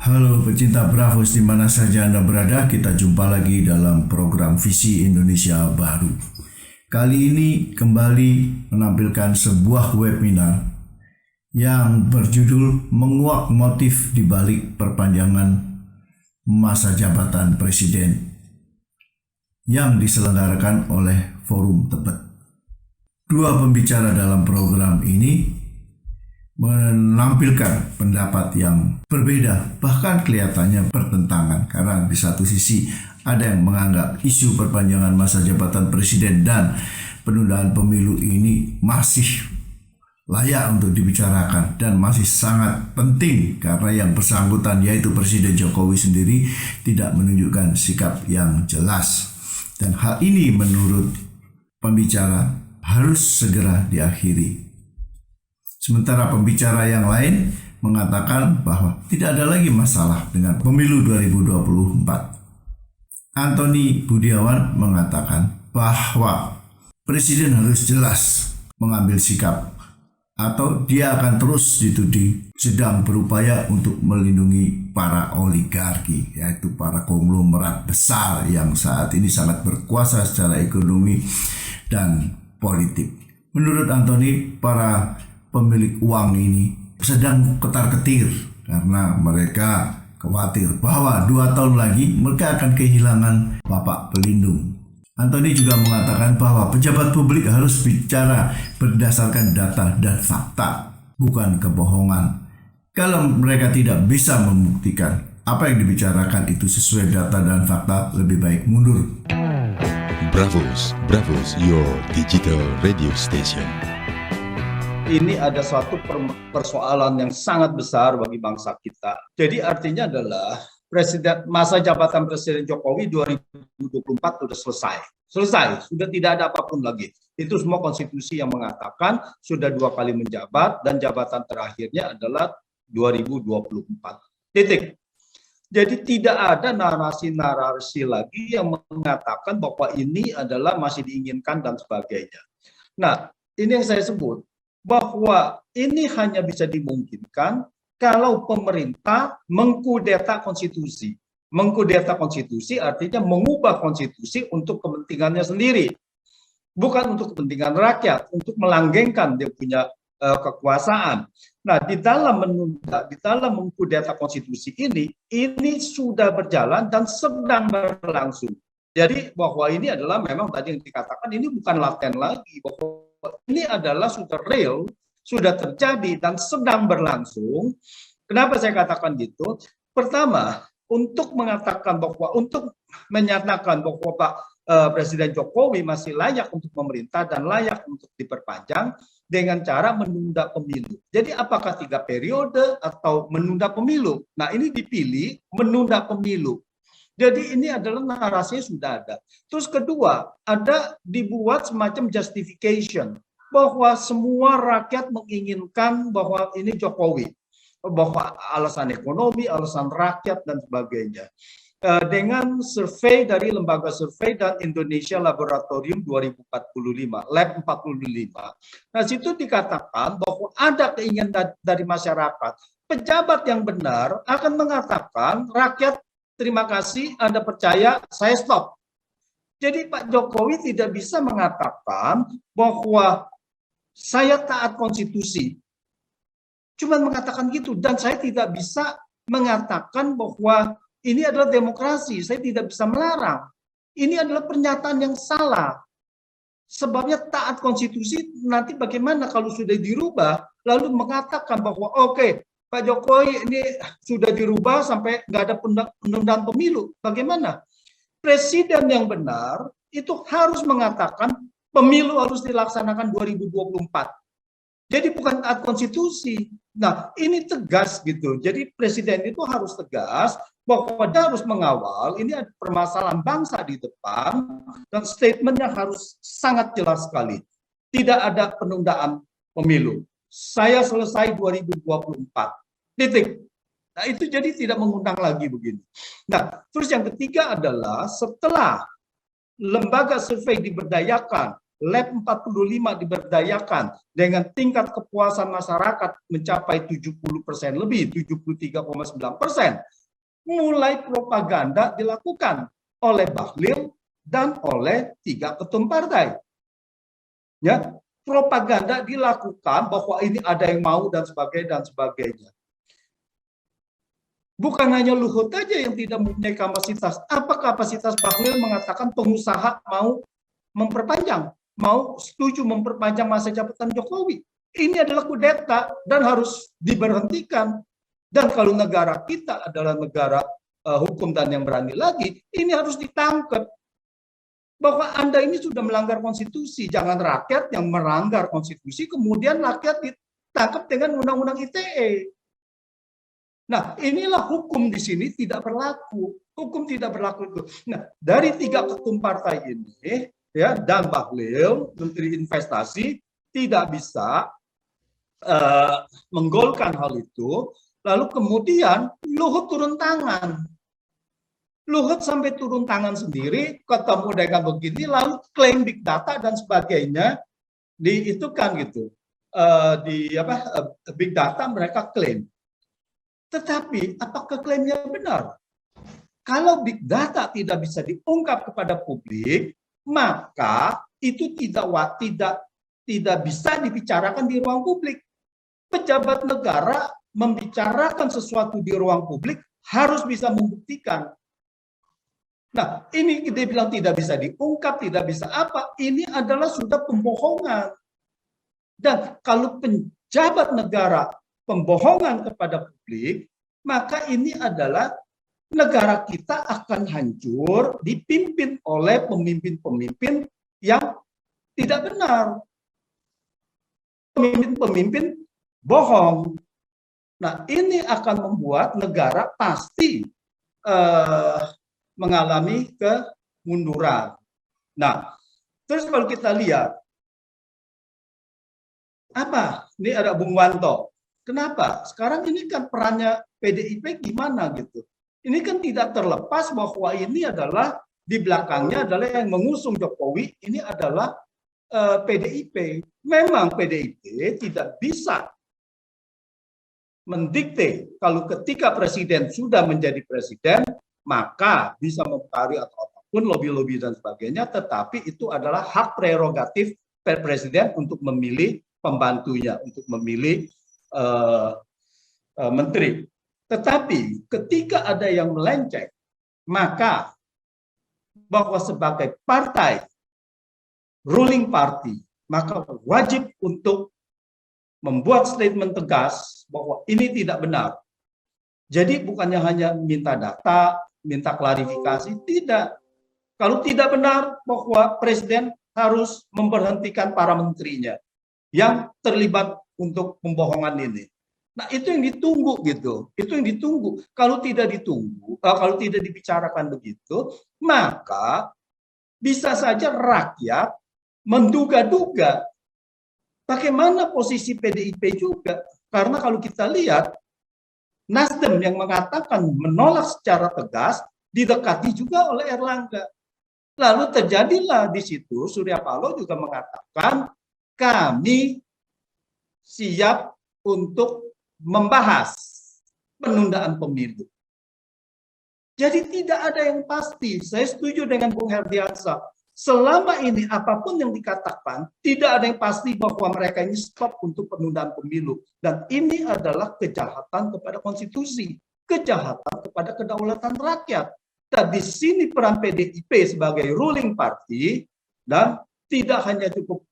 Halo pecinta Bravos di mana saja Anda berada, kita jumpa lagi dalam program Visi Indonesia Baru. Kali ini kembali menampilkan sebuah webinar yang berjudul Menguak Motif di Balik Perpanjangan Masa Jabatan Presiden yang diselenggarakan oleh Forum Tebet. Dua pembicara dalam program ini menampilkan pendapat yang berbeda, bahkan kelihatannya bertentangan, karena di satu sisi ada yang menganggap isu perpanjangan masa jabatan presiden dan penundaan pemilu ini masih layak untuk dibicarakan dan masih sangat penting karena yang bersangkutan yaitu Presiden Jokowi sendiri tidak menunjukkan sikap yang jelas, dan hal ini menurut pembicara harus segera diakhiri. Sementara pembicara yang lain mengatakan bahwa tidak ada lagi masalah dengan pemilu 2024. Anthony Budiawan mengatakan bahwa presiden harus jelas mengambil sikap atau dia akan terus dituding sedang berupaya untuk melindungi para oligarki, yaitu para konglomerat besar yang saat ini sangat berkuasa secara ekonomi dan politik. Menurut Anthony, para pemilik uang ini sedang ketar-ketir karena mereka khawatir bahwa 2 tahun lagi mereka akan kehilangan bapak pelindung. Anthony juga mengatakan bahwa pejabat publik harus bicara berdasarkan data dan fakta, bukan kebohongan. Kalau mereka tidak bisa membuktikan apa yang dibicarakan itu sesuai data dan fakta, lebih baik mundur. Bravos, your digital radio station. Ini ada suatu persoalan yang sangat besar bagi bangsa kita. Jadi artinya adalah masa jabatan Presiden Jokowi 2024 sudah selesai, sudah tidak ada apapun lagi. Itu semua konstitusi yang mengatakan sudah 2 kali menjabat dan jabatan terakhirnya adalah 2024. Titik. Jadi tidak ada narasi-narasi lagi yang mengatakan bahwa ini adalah masih diinginkan dan sebagainya. Nah, ini yang saya sebut, bahwa ini hanya bisa dimungkinkan kalau pemerintah mengkudeta konstitusi. Mengkudeta konstitusi artinya mengubah konstitusi untuk kepentingannya sendiri. Bukan untuk kepentingan rakyat, untuk melanggengkan dia punya kekuasaan. Nah, di dalam mengkudeta konstitusi ini sudah berjalan dan sedang berlangsung. Jadi bahwa ini adalah memang tadi yang dikatakan ini bukan laten lagi, bahwa ini adalah sudah real, sudah terjadi dan sedang berlangsung. Kenapa saya katakan gitu? Pertama, untuk menyatakan bahwa Pak Presiden Jokowi masih layak untuk memerintah dan layak untuk diperpanjang dengan cara menunda pemilu. Jadi apakah 3 periode atau menunda pemilu? Nah, ini dipilih menunda pemilu. Jadi ini adalah narasinya sudah ada. Terus kedua, ada dibuat semacam justification bahwa semua rakyat menginginkan bahwa ini Jokowi, bahwa alasan ekonomi, alasan rakyat dan sebagainya. Dengan survei dari Lembaga Survei dan Indonesia Laboratorium 2045, Lab 45. Nah, situ dikatakan bahwa ada keinginan dari masyarakat. Pejabat yang benar akan mengatakan rakyat terima kasih, Anda percaya, saya stop. Jadi Pak Jokowi tidak bisa mengatakan bahwa saya taat konstitusi. Cuma mengatakan gitu, dan saya tidak bisa mengatakan bahwa ini adalah demokrasi, saya tidak bisa melarang. Ini adalah pernyataan yang salah. Sebabnya taat konstitusi nanti bagaimana kalau sudah dirubah, lalu mengatakan bahwa oke, Pak Jokowi ini sudah dirubah sampai nggak ada penundaan pemilu. Bagaimana? Presiden yang benar itu harus mengatakan pemilu harus dilaksanakan 2024. Jadi bukan taat konstitusi. Nah, ini tegas gitu. Jadi presiden itu harus tegas bahwa dia harus mengawal, ini ada permasalahan bangsa di depan, dan statementnya harus sangat jelas sekali. Tidak ada penundaan pemilu. Saya selesai 2024. Titik. Nah, itu jadi tidak mengundang lagi begini. Nah, terus yang ketiga adalah setelah lembaga survei diberdayakan, Lab 45 diberdayakan dengan tingkat kepuasan masyarakat mencapai 70% lebih, 73,9%. Mulai propaganda dilakukan oleh Bahlil dan oleh 3 ketum partai. Ya, propaganda dilakukan bahwa ini ada yang mau dan sebagainya. Bukan hanya Luhut saja yang tidak mempunyai kapasitas. Apa kapasitas Bahlil mengatakan pengusaha mau memperpanjang, mau setuju memperpanjang masa jabatan Jokowi. Ini adalah kudeta dan harus diberhentikan. Dan kalau negara kita adalah negara hukum dan yang berani lagi, ini harus ditangkap. Bahwa Anda ini sudah melanggar konstitusi. Jangan rakyat yang melanggar konstitusi, kemudian rakyat ditangkap dengan undang-undang ITE. Nah, inilah hukum di sini tidak berlaku. Hukum tidak berlaku itu. Nah, dari 3 ketum partai ini, ya, dan Bahlil, Menteri Investasi, tidak bisa menggolkan hal itu. Lalu kemudian Luhut turun tangan. Luhut sampai turun tangan sendiri, ketemu dengan begini, lalu klaim big data dan sebagainya, itu kan gitu. Big data mereka klaim. Tetapi apakah klaimnya benar? Kalau big data tidak bisa diungkap kepada publik, maka itu tidak bisa dibicarakan di ruang publik. Pejabat negara membicarakan sesuatu di ruang publik harus bisa membuktikan. Nah, ini dia bilang tidak bisa diungkap, tidak bisa apa. Ini adalah sudah pembohongan. Dan kalau pejabat negara pembohongan kepada publik, maka ini adalah negara kita akan hancur dipimpin oleh pemimpin-pemimpin yang tidak benar. Pemimpin-pemimpin bohong. Nah, ini akan membuat negara pasti mengalami kemunduran. Nah, terus kalau kita lihat, apa? Ini ada Bung Wanto. Kenapa? Sekarang ini kan perannya PDIP gimana gitu. Ini kan tidak terlepas bahwa ini adalah di belakangnya adalah yang mengusung Jokowi, ini adalah PDIP. Memang PDIP tidak bisa mendikte kalau ketika presiden sudah menjadi presiden, maka bisa mempengaruhi atau apapun, lobby-lobby dan sebagainya, tetapi itu adalah hak prerogatif presiden untuk memilih pembantunya, untuk memilih menteri. Tetapi ketika ada yang melenceng, maka bahwa sebagai partai ruling party, maka wajib untuk membuat statement tegas bahwa ini tidak benar. Jadi bukannya hanya minta data, minta klarifikasi, tidak. Kalau tidak benar bahwa presiden harus memberhentikan para menterinya yang terlibat untuk pembohongan ini. Nah, itu yang ditunggu gitu. Itu yang ditunggu. Kalau tidak ditunggu, kalau tidak dibicarakan begitu, maka bisa saja rakyat menduga-duga bagaimana posisi PDIP juga. Karena kalau kita lihat, Nasdem yang mengatakan menolak secara tegas didekati juga oleh Erlangga. Lalu terjadilah di situ Surya Paloh juga mengatakan kami siap untuk membahas penundaan pemilu. Jadi tidak ada yang pasti. Saya setuju dengan Bung Herdiansyah. Selama ini apapun yang dikatakan, tidak ada yang pasti bahwa mereka ini stop untuk penundaan pemilu. Dan ini adalah kejahatan kepada konstitusi, kejahatan kepada kedaulatan rakyat. Dan di sini peran PDIP sebagai ruling party, dan tidak hanya cukup,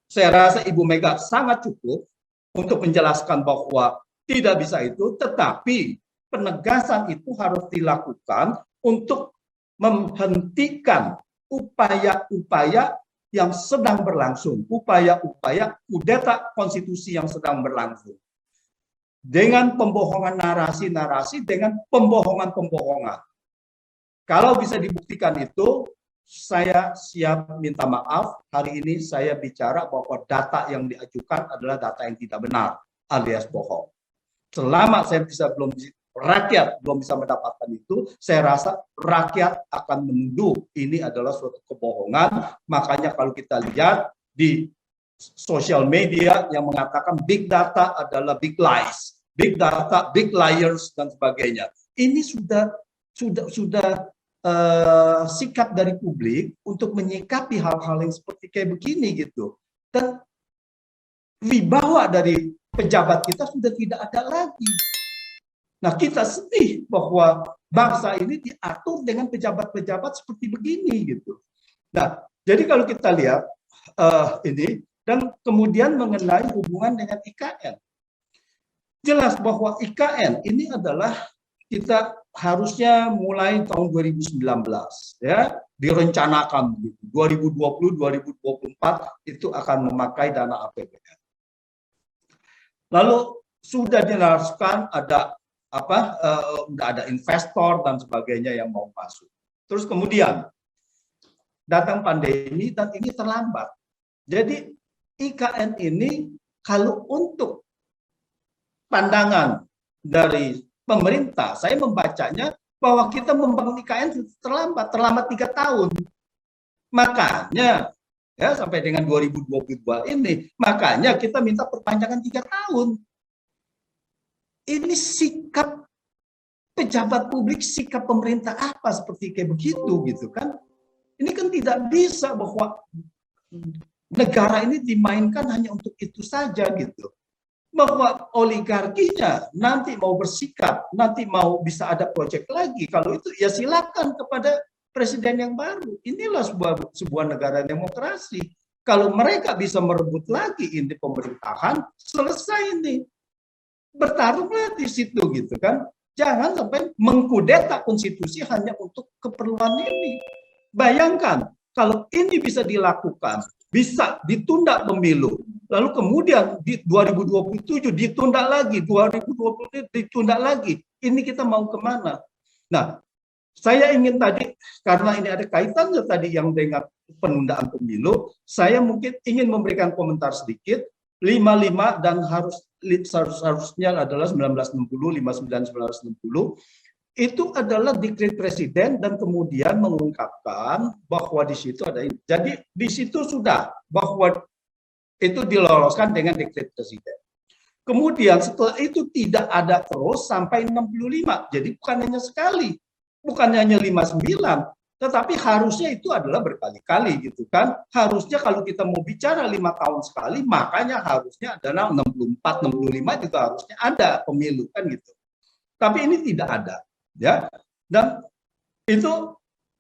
saya rasa Ibu Mega sangat cukup untuk menjelaskan bahwa tidak bisa itu, tetapi penegasan itu harus dilakukan untuk menghentikan upaya-upaya yang sedang berlangsung, upaya-upaya kudeta konstitusi yang sedang berlangsung. Dengan pembohongan narasi-narasi, dengan pembohongan-pembohongan. Kalau bisa dibuktikan itu, saya siap minta maaf. Hari ini saya bicara bahwa data yang diajukan adalah data yang tidak benar, alias bohong. Selama saya rakyat belum bisa mendapatkan itu, saya rasa rakyat akan menuduh ini adalah suatu kebohongan. Makanya kalau kita lihat di sosial media yang mengatakan big data adalah big lies, big data, big liars dan sebagainya. Ini sudah sikap dari publik untuk menyikapi hal-hal yang seperti kayak begini gitu. Dan wibawa dari pejabat kita sudah tidak ada lagi. Nah, kita sedih bahwa bangsa ini diatur dengan pejabat-pejabat seperti begini gitu. Nah, jadi kalau kita lihat ini dan kemudian mengenai hubungan dengan IKN, jelas bahwa IKN ini adalah kita harusnya mulai tahun 2019 ya direncanakan gitu. 2020 2024 itu akan memakai dana APBN. Lalu sudah dinarasikan ada udah ada investor dan sebagainya yang mau masuk. Terus kemudian datang pandemi dan ini terlambat. Jadi IKN ini kalau untuk pandangan dari pemerintah, saya membacanya bahwa kita membangun IKN terlambat 3 tahun. Makanya ya sampai dengan 2022 ini, makanya kita minta perpanjangan 3 tahun. Ini sikap pejabat publik, sikap pemerintah apa seperti kayak begitu gitu kan? Ini kan tidak bisa bahwa negara ini dimainkan hanya untuk itu saja gitu. Bahwa oligarkinya nanti mau bersikap, nanti mau bisa ada proyek lagi. Kalau itu ya silakan kepada presiden yang baru. Inilah sebuah negara demokrasi. Kalau mereka bisa merebut lagi ini pemerintahan, selesai ini. Bertarunglah di situ gitu kan. Jangan sampai mengkudeta konstitusi hanya untuk keperluan ini. Bayangkan kalau ini bisa dilakukan, bisa ditunda pemilu, lalu kemudian di 2027 ditunda lagi, 2020 ditunda lagi. Ini kita mau kemana? Nah, saya ingin tadi, karena ini ada kaitannya tadi yang dengan penundaan pemilu, saya mungkin ingin memberikan komentar sedikit. 55 dan harusnya adalah 1960, 59, 1960, itu adalah dekret presiden dan kemudian mengungkapkan bahwa di situ ada ini. Jadi di situ sudah bahwa itu diloloskan dengan dekret presiden. Kemudian setelah itu tidak ada terus sampai 65. Jadi bukan hanya sekali, bukan hanya 59, tetapi harusnya itu adalah berkali-kali gitu kan. Harusnya kalau kita mau bicara 5 tahun sekali, makanya harusnya adalah 64, 65 juga harusnya ada pemilu kan gitu. Tapi ini tidak ada, ya. Dan itu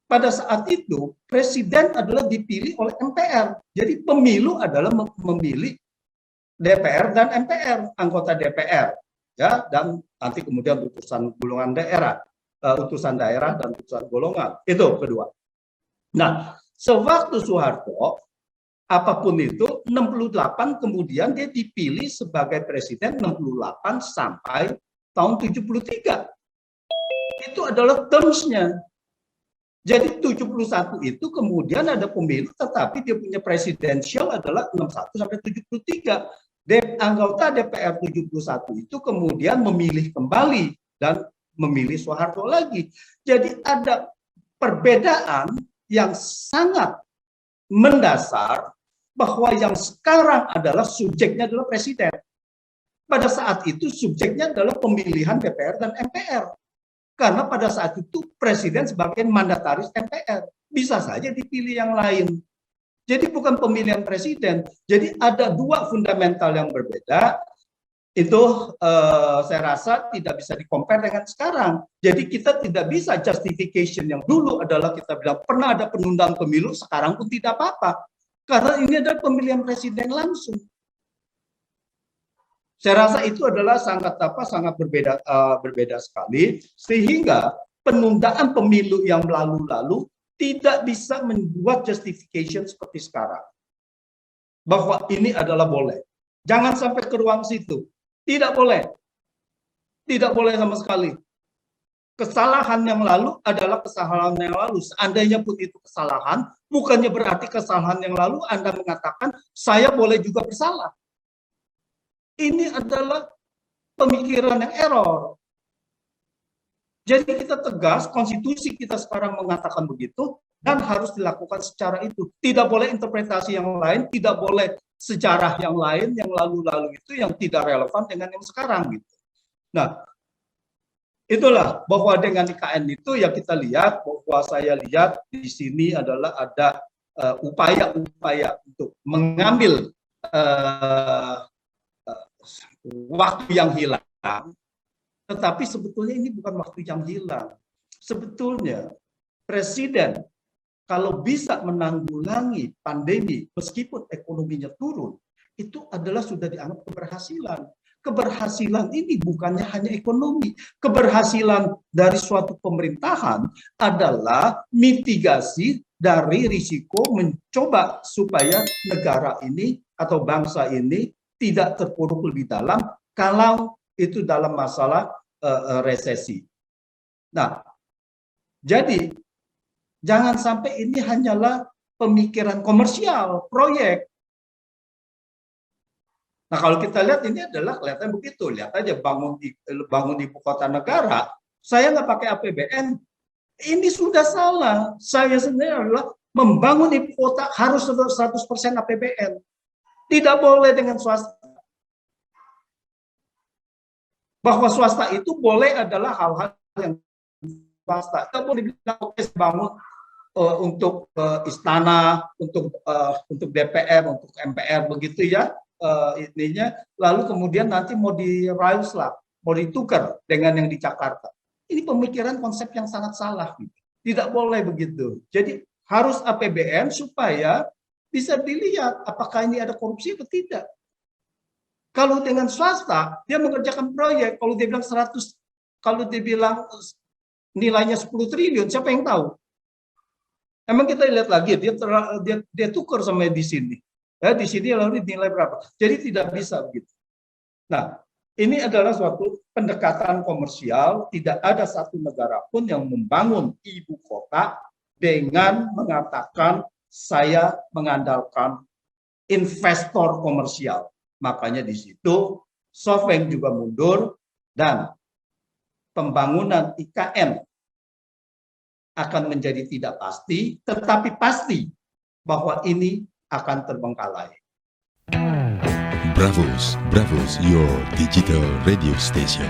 pada saat itu presiden adalah dipilih oleh MPR. Jadi pemilu adalah memilih DPR dan MPR, anggota DPR, ya, dan nanti kemudian utusan golongan daerah. Utusan daerah dan utusan golongan. Itu kedua. Nah, sewaktu Soeharto, apapun itu, 68 kemudian dia dipilih sebagai presiden 68 sampai tahun 73. Itu adalah terms-nya. Jadi 71 itu kemudian ada pemilu, tetapi dia punya presidensial adalah 61 sampai 73. Anggota DPR 71 itu kemudian memilih kembali dan memilih Soeharto lagi. Jadi ada perbedaan yang sangat mendasar bahwa yang sekarang adalah subjeknya adalah presiden. Pada saat itu subjeknya adalah pemilihan DPR dan MPR. Karena pada saat itu presiden sebagai mandataris MPR. Bisa saja dipilih yang lain. Jadi bukan pemilihan presiden. Jadi ada dua fundamental yang berbeda. Itu saya rasa tidak bisa di-compare dengan sekarang. Jadi kita tidak bisa justification yang dulu adalah kita bilang pernah ada penundaan pemilu, sekarang pun tidak apa-apa. Karena ini adalah pemilihan presiden langsung. Saya rasa itu adalah sangat berbeda sekali, sehingga penundaan pemilu yang lalu-lalu tidak bisa membuat justification seperti sekarang. Bahwa ini adalah boleh. Jangan sampai ke ruang situ. Tidak boleh. Tidak boleh sama sekali. Kesalahan yang lalu adalah kesalahan yang lalu. Seandainya pun itu kesalahan, bukannya berarti kesalahan yang lalu Anda mengatakan, saya boleh juga bersalah. Ini adalah pemikiran yang error. Jadi kita tegas, konstitusi kita sekarang mengatakan begitu, dan harus dilakukan secara itu. Tidak boleh interpretasi yang lain, tidak boleh sejarah yang lain, yang lalu-lalu itu yang tidak relevan dengan yang sekarang gitu. Nah, itulah bahwa dengan IKN itu yang kita lihat, bahwa saya lihat di sini adalah ada upaya-upaya untuk mengambil waktu yang hilang, tetapi sebetulnya ini bukan waktu yang hilang. Sebetulnya Presiden kalau bisa menanggulangi pandemi meskipun ekonominya turun, itu adalah sudah dianggap keberhasilan. Keberhasilan ini bukannya hanya ekonomi. Keberhasilan dari suatu pemerintahan adalah mitigasi dari risiko mencoba supaya negara ini atau bangsa ini tidak terpuruk lebih dalam kalau itu dalam masalah resesi. Nah, jadi jangan sampai ini hanyalah pemikiran komersial, proyek. Nah, kalau kita lihat ini adalah kelihatan begitu. Lihat aja bangun ibu kota negara, saya nggak pakai APBN. Ini sudah salah. Saya sendiri adalah membangun ibu kota harus 100% APBN. Tidak boleh dengan swasta. Bahwa swasta itu boleh adalah hal-hal yang swasta. Tidak boleh dibilang oke bangun untuk istana, untuk DPR, untuk MPR begitu ya ininya. Lalu kemudian nanti mau diraus lah, mau ditukar dengan yang di Jakarta. Ini pemikiran konsep yang sangat salah. Tidak boleh begitu. Jadi harus APBN supaya bisa dilihat apakah ini ada korupsi atau tidak. Kalau dengan swasta, dia mengerjakan proyek, kalau dia bilang 100, kalau dia bilang nilainya 10 triliun, siapa yang tahu? Emang kita lihat lagi, dia tukar sama di sini. Ya, di sini lalu nilai berapa. Jadi tidak bisa begitu. Nah, ini adalah suatu pendekatan komersial, tidak ada satu negara pun yang membangun ibu kota dengan mengatakan saya mengandalkan investor komersial. Makanya di situ SoftBank juga mundur dan pembangunan IKN akan menjadi tidak pasti, tetapi pasti bahwa ini akan terbengkalai. Bravos, your digital radio station.